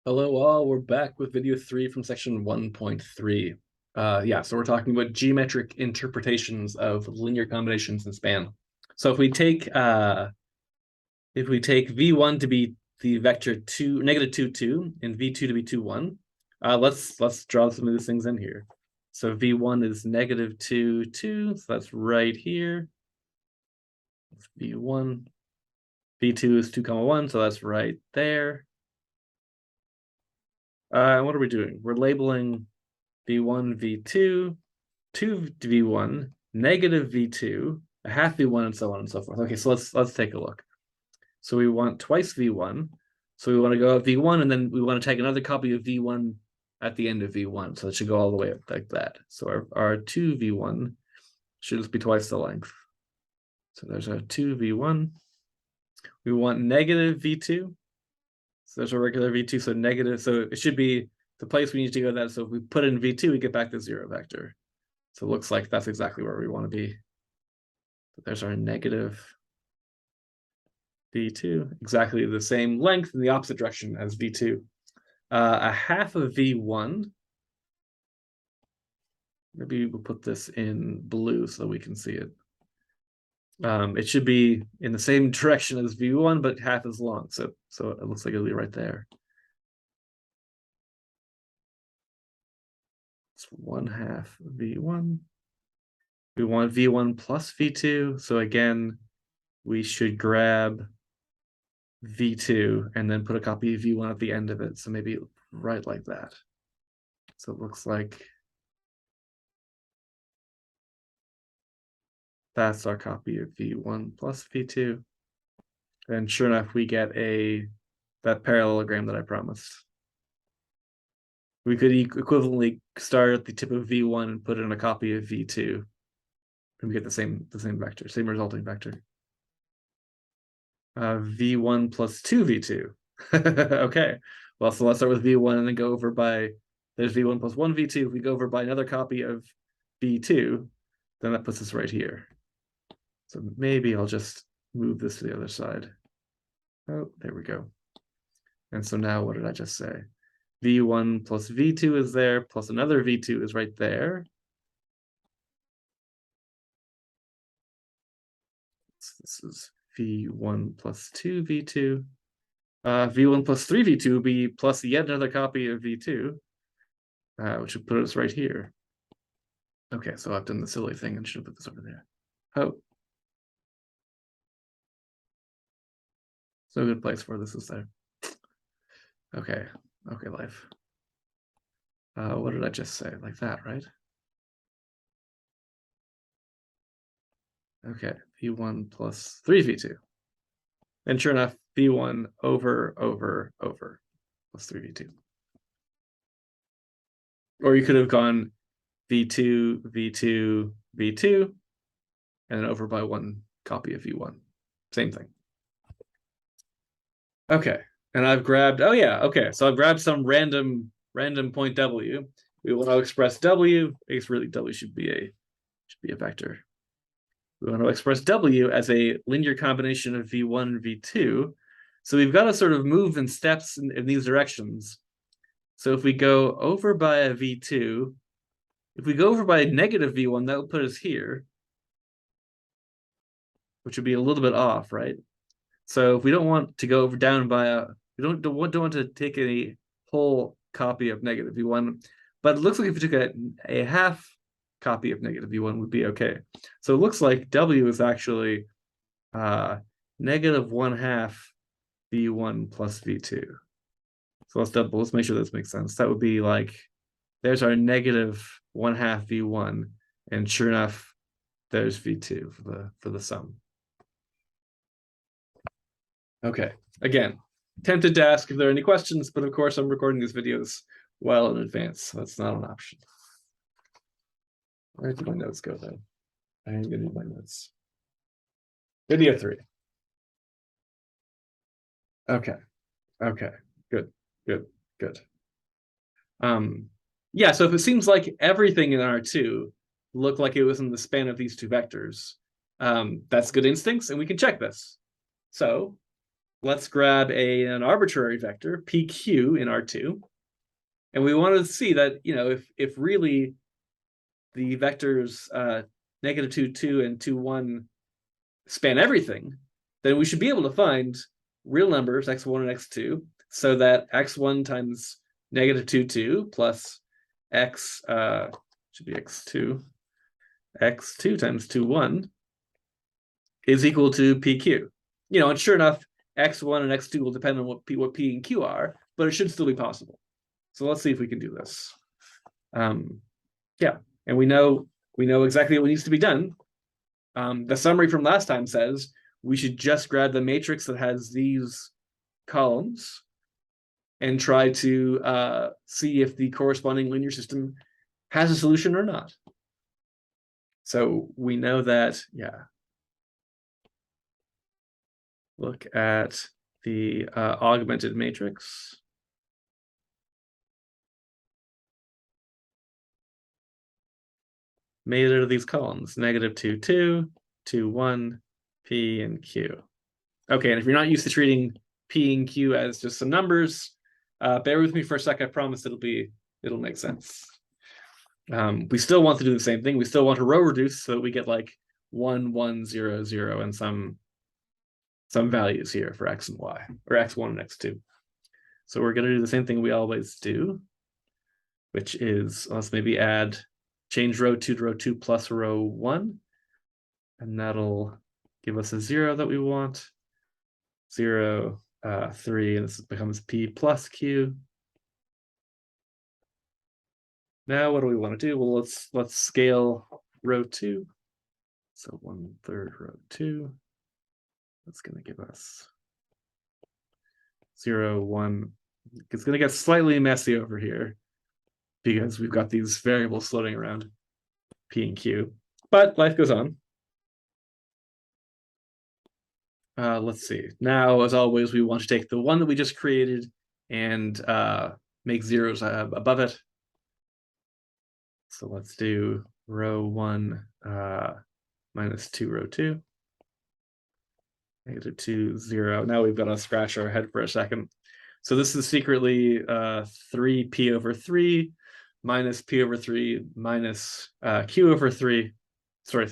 Hello all, we're back with video 3 from section 1.3. So we're talking about geometric interpretations of linear combinations in span. So if we take v1 to be the vector 2, negative 2, 2, and v2 to be 2, 1, let's draw some of these things in here. So v1 is negative 2, 2, so that's right here. That's v1. v2 is 2, 1, so that's right there. What are we doing? We're labeling v1, v2, 2v1, negative v2, a half v1, and so on and so forth. Okay, so let's take a look. So we want twice v1. So we want to go up v1, and then we want to take another copy of v1 at the end of v1. So it should go all the way up like that. So our 2v1 should just be twice the length. So there's our 2v1. We want negative v2. So there's a regular v2, so negative. So it should be the place we need to go that. So if we put in v2, we get back the 0 vector. So it looks like that's exactly where we want to be. So there's our negative v2, exactly the same length in the opposite direction as v2. A half of v1. Maybe we'll put this in blue so we can see it. It should be in the same direction as v1, but half as long. So it looks like it'll be right there. It's 1/2 v1. We want v1 plus v2. So again, we should grab v2 and then put a copy of v1 at the end of it. So maybe right like that. So it looks like that's our copy of v1 plus v2. And sure enough, we get that parallelogram that I promised. We could equivalently start at the tip of v1 and put in a copy of v2. And we get the same vector, same resulting vector. v1 plus 2v2. Okay, well, so let's start with v1 and then go over by, there's v1 plus 1 v2. If we go over by another copy of v2, then that puts us right here. So maybe I'll just move this to the other side. Oh, there we go. And so now what did I just say? v1 plus v2 is there, plus another v2 is right there. So this is v1 plus 2 v2. v1 plus 3 v2 would be plus yet another copy of v2, which would put us right here. Okay, so I've done the silly thing and should have put this over there. Oh. So a good place for this is there. Okay, life. What did I just say? Like that, right? Okay, v1 plus 3 v2. And sure enough, v1 over plus 3 v2. Or you could have gone v2, v2, v2, and then over by one copy of v1. Same thing. Okay, and I've grabbed, oh yeah, okay, so I've grabbed some random point w. We want to express w. I guess really w should be a vector. We want to express w as a linear combination of v1 and v2. So we've got to sort of move in steps in these directions. So if we go over by a v2, if we go over by negative v1, that will put us here, which would be a little bit off, right? So if we don't want to go over down by we don't want to take a whole copy of negative v1, but it looks like if we took a half copy of negative v1 would be okay. So it looks like w is actually negative 1/2 v1 plus v2. So let's make sure this makes sense. That would be like, there's our negative 1/2 v1, and sure enough, there's v2 for the sum. Okay, again, tempted to ask if there are any questions, but of course I'm recording these videos well in advance, so that's not an option. Where did my notes go then? I am gonna need my notes. Video 3. Okay, good. Yeah, so if it seems like everything in R2 looked like it was in the span of these two vectors, that's good instincts, and we can check this. So let's grab an arbitrary vector, PQ in R2. And we want to see that, if really the vectors negative 2, 2, and 2, 1 span everything, then we should be able to find real numbers, x1 and x2, so that x1 times negative 2, 2 plus x should be x2, x2 times 2, 1 is equal to PQ. And sure enough, x1 and x2 will depend on what P and Q are, but it should still be possible. So let's see if we can do this. Yeah, and we know exactly what needs to be done. The summary from last time says we should just grab the matrix that has these columns and try to see if the corresponding linear system has a solution or not. So we know that, yeah. Look at the augmented matrix. Made out of these columns, negative 2, 2, 2, 1, P, and Q. Okay, and if you're not used to treating P and Q as just some numbers, bear with me for a sec. I promise it'll make sense. We still want to do the same thing. We still want to row reduce so that we get like 1, 1, 0, 0, and some values here for x and y, or x1 and x2. So we're going to do the same thing we always do, which is, let's maybe change row 2 to row 2 plus row 1, and that'll give us a 0 that we want. 0, 3, and this becomes P plus Q. Now what do we want to do? Well, let's scale row 2. So 1/3 row 2. That's going to give us 0, 1. It's going to get slightly messy over here because we've got these variables floating around, P and Q. But life goes on. Let's see. Now, as always, we want to take the one that we just created and make zeros above it. So let's do row 1 minus 2 row 2. Negative 2, 0. Now we've got to scratch our head for a second. So this is secretly 3p over 3 minus p over 3 minus q over 3. Sorry,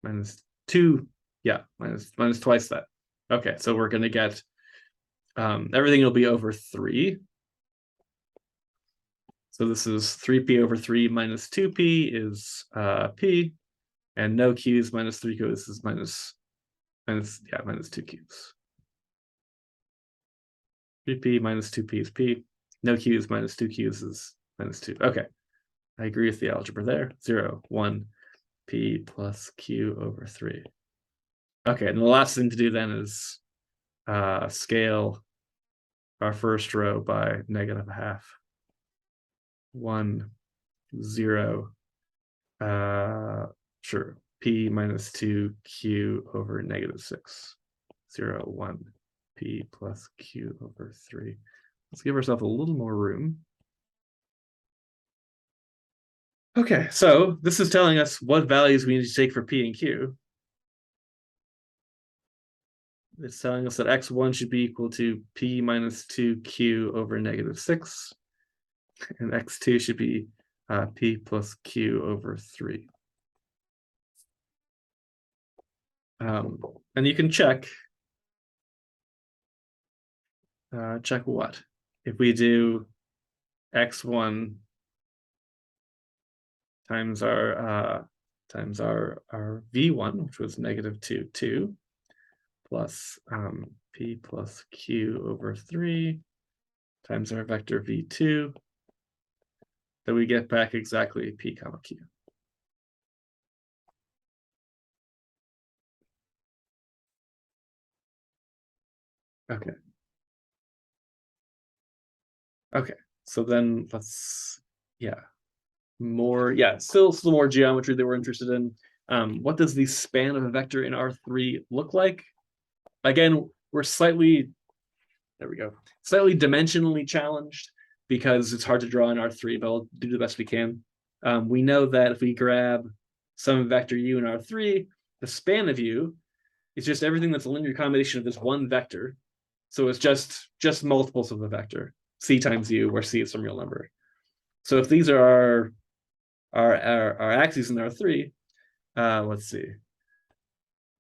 minus 2. Yeah, minus twice that. Okay, so we're going to get everything will be over 3. So this is 3p over 3 minus 2p is p, and no q's minus 3q. This is minus 2 q's. 3p minus 2p is p. No q's minus 2 q's is minus 2. Okay, I agree with the algebra there. 0, 1, p plus q over 3. Okay, and the last thing to do then is scale our first row by negative a half. 1, 0, sure, p minus 2 q over negative 6. 0, 1, p plus q over 3. Let's give ourselves a little more room. Okay, so this is telling us what values we need to take for p and q. It's telling us that x1 should be equal to p minus 2q over negative 6, and x2 should be p plus q over 3. And you can check what? If we do x1 times our v1, which was negative 2, 2, plus p plus q over 3 times our vector v2, then we get back exactly p comma q. Okay, so then let's, still more geometry that we're interested in. What does the span of a vector in R3 look like? Again, we're slightly dimensionally challenged because it's hard to draw in R3, but I'll do the best we can. We know that if we grab some vector u in R3, the span of u It's just everything that's a linear combination of this one vector. So it's just multiples of the vector, c times u, where c is some real number. So if these are our axes in R3, let's see.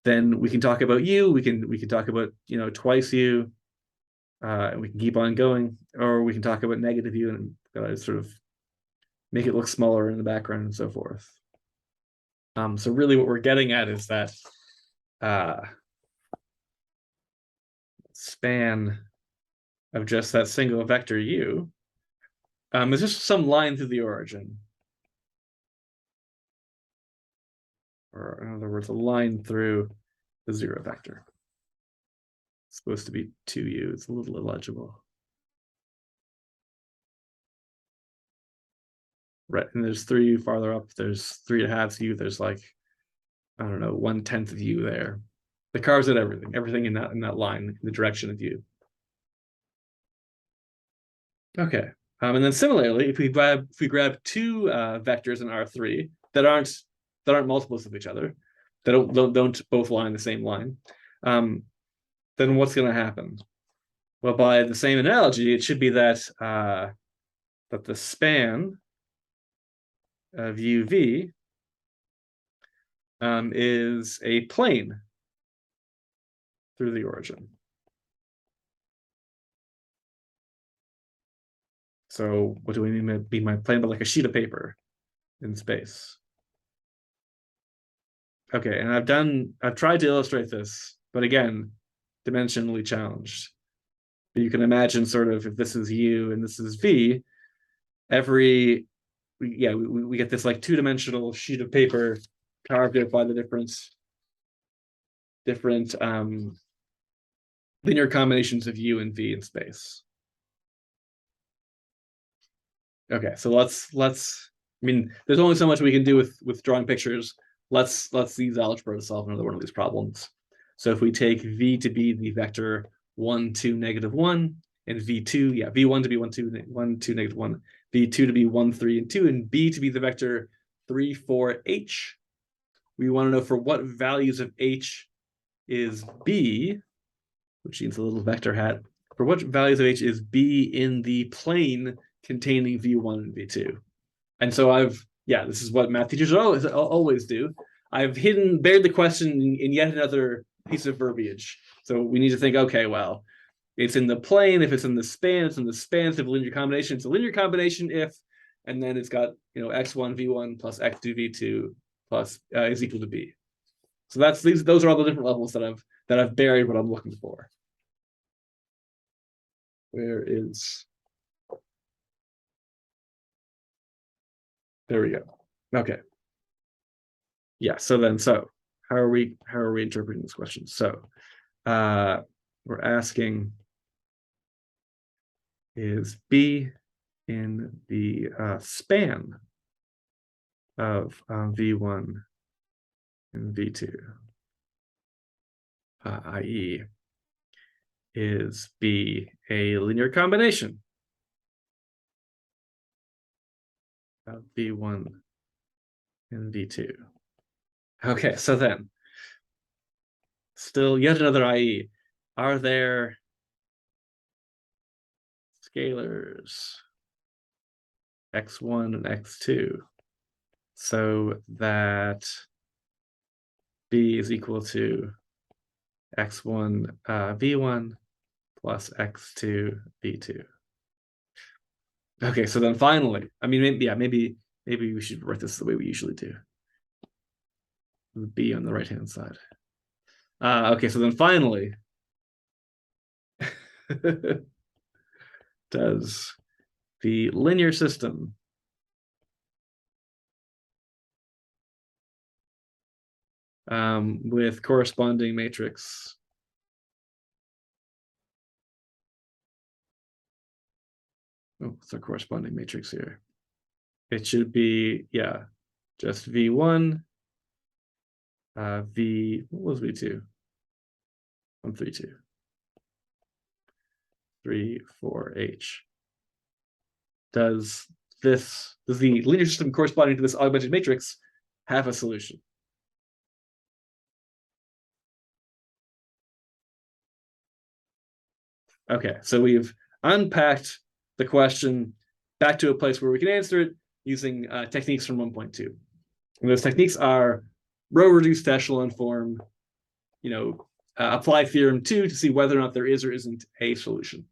Then we can talk about u. We can talk about twice u, and we can keep on going, or we can talk about negative u and sort of make it look smaller in the background and so forth. So really, what we're getting at is that span of just that single vector u is just some line through the origin. Or in other words, a line through the zero vector. It's supposed to be 2u. It's a little illegible. Right, and there's 3u farther up. There's 3.5 u. There's like, I don't know, 1/10 of u there. It carves out everything in that line, in the direction of u. Okay, and then similarly, if we grab two vectors in R3 that aren't multiples of each other, that don't both lie in the same line, then what's going to happen? Well, by the same analogy, it should be that that the span of uv is a plane through the origin. So what do we mean by plane? But like a sheet of paper in space. Okay, and I've tried to illustrate this, but again, dimensionally challenged. But you can imagine sort of if this is u and this is v, we get this like two-dimensional sheet of paper carved out by the different linear combinations of u and v in space. Okay, so let's I mean, there's only so much we can do with drawing pictures. Let's use algebra to solve another one of these problems. So if we take v to be the vector 1, 2, -1, and v2, v1 to be 1, 2, -1, v2 to be 1, 3, and 2, and b to be the vector 3, 4, h. We want to know for what values of h is b, which means a little vector hat. For what values of h is b in the plane containing v1 and v2? And so this is what math teachers always do. I've buried the question in yet another piece of verbiage. So we need to think, okay, well, it's in the plane. If it's in the span, it's in the spans of a linear combination. It's a linear combination if, and then it's got x1 v1 plus x2 v2 plus is equal to b. So those are all the different levels that I've buried what I'm looking for. There we go. Okay. Yeah. So how are we interpreting this question? So we're asking, is b in the span of v1 and v2, i.e., is b a linear combination of v1 and v2? Okay, so then, still yet another i.e. Are there scalars x1 and x2 so that b is equal to x1 v1 plus x2 v2? Okay, so then finally, I mean, maybe we should write this the way we usually do. B on the right-hand side. Okay, so then finally, does the linear system with corresponding matrix what's our corresponding matrix here? It should be, just v1, what was v2? 1, 3, 2. 3, 4, h. Does the linear system corresponding to this augmented matrix have a solution? Okay, so we've unpacked the question back to a place where we can answer it using techniques from 1.2. And those techniques are row reduced to echelon form, apply theorem 2 to see whether or not there is or isn't a solution.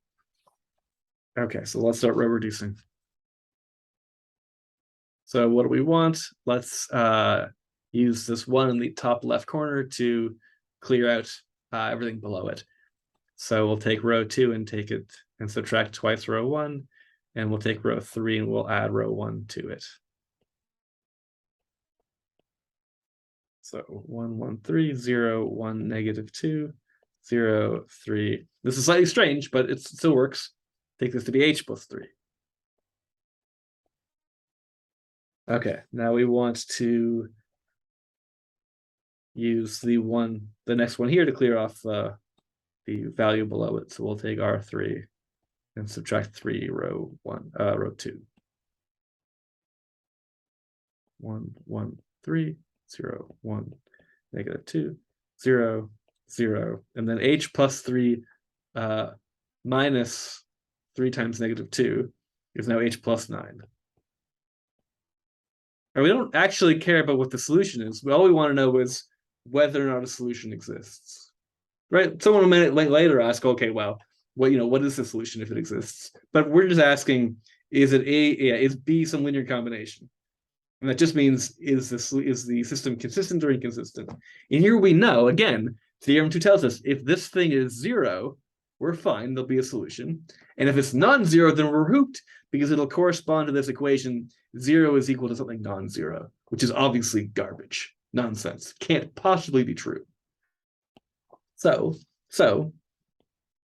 Okay, so let's start row reducing. So what do we want? Let's use this one in the top left corner to clear out everything below it. So we'll take row 2 and take it and subtract twice row 1, and we'll take row 3 and we'll add row 1 to it. So 1, 1, 3, 0, 1, negative 2, 0, 3. This is slightly strange, but it still works. Take this to be h plus 3. Okay, now we want to use the next one here to clear off the value below it. So we'll take R3 and subtract 3 row 2. 1, 1, 3, 0, 1, negative 2, 0, 0, and then h plus 3 minus 3 times negative 2 is now h plus 9. And we don't actually care about what the solution is. All we want to know is whether or not a solution exists. Right? Someone a minute later ask, okay, well, what is the solution if it exists? But we're just asking, is B some linear combination? And that just means, is the system consistent or inconsistent? And here we know, again, theorem 2 tells us if this thing is 0, we're fine, there'll be a solution. And if it's non-zero, then we're hooped, because it'll correspond to this equation, 0 is equal to something non-zero, which is obviously garbage, nonsense, can't possibly be true. So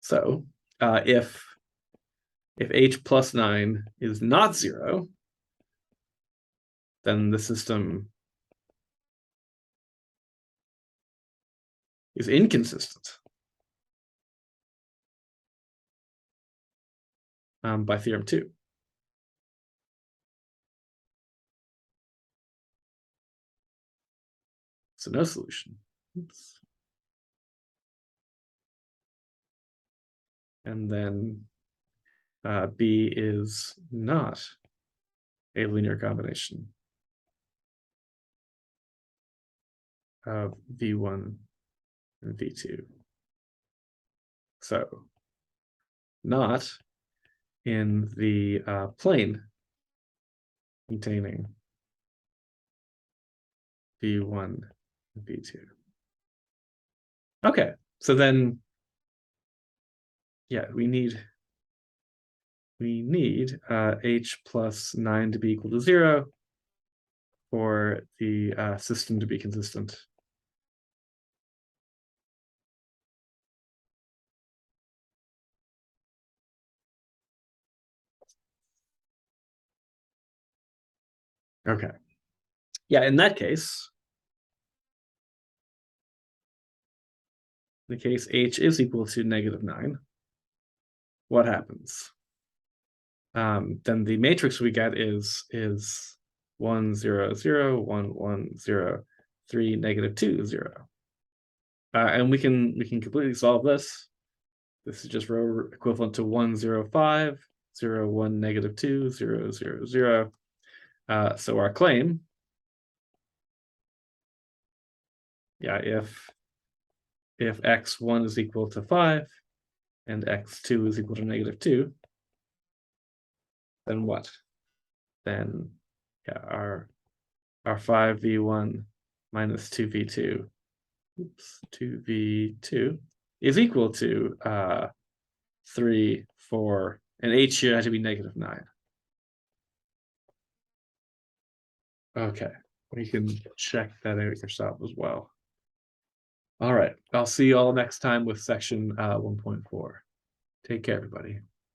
if h plus 9 is not 0, then the system is inconsistent by theorem 2. So no solution. Oops. And then B is not a linear combination of V1 and V2. So not in the plane containing V1 and V2. Okay, so then, yeah, we need h plus 9 to be equal to 0 for the system to be consistent. Okay. Yeah, in that case, in the case h is equal to negative 9, what happens? Then the matrix we get is 1, 0, 0, 1, 1, 0, 3, negative 2, 0. And we can completely solve this. This is just row equivalent to 1, 0, 5, 0, 1, negative 2, 0, 0, 0. So our claim, yeah, if x1 is equal to 5 and x2 is equal to negative 2, then what? Then yeah, our 5v1 minus 2v2, 2v2 is equal to 3, 4, and h here had to be negative 9. Okay, we can check that out yourself as well. All right, I'll see you all next time with section 1.4. Take care, everybody.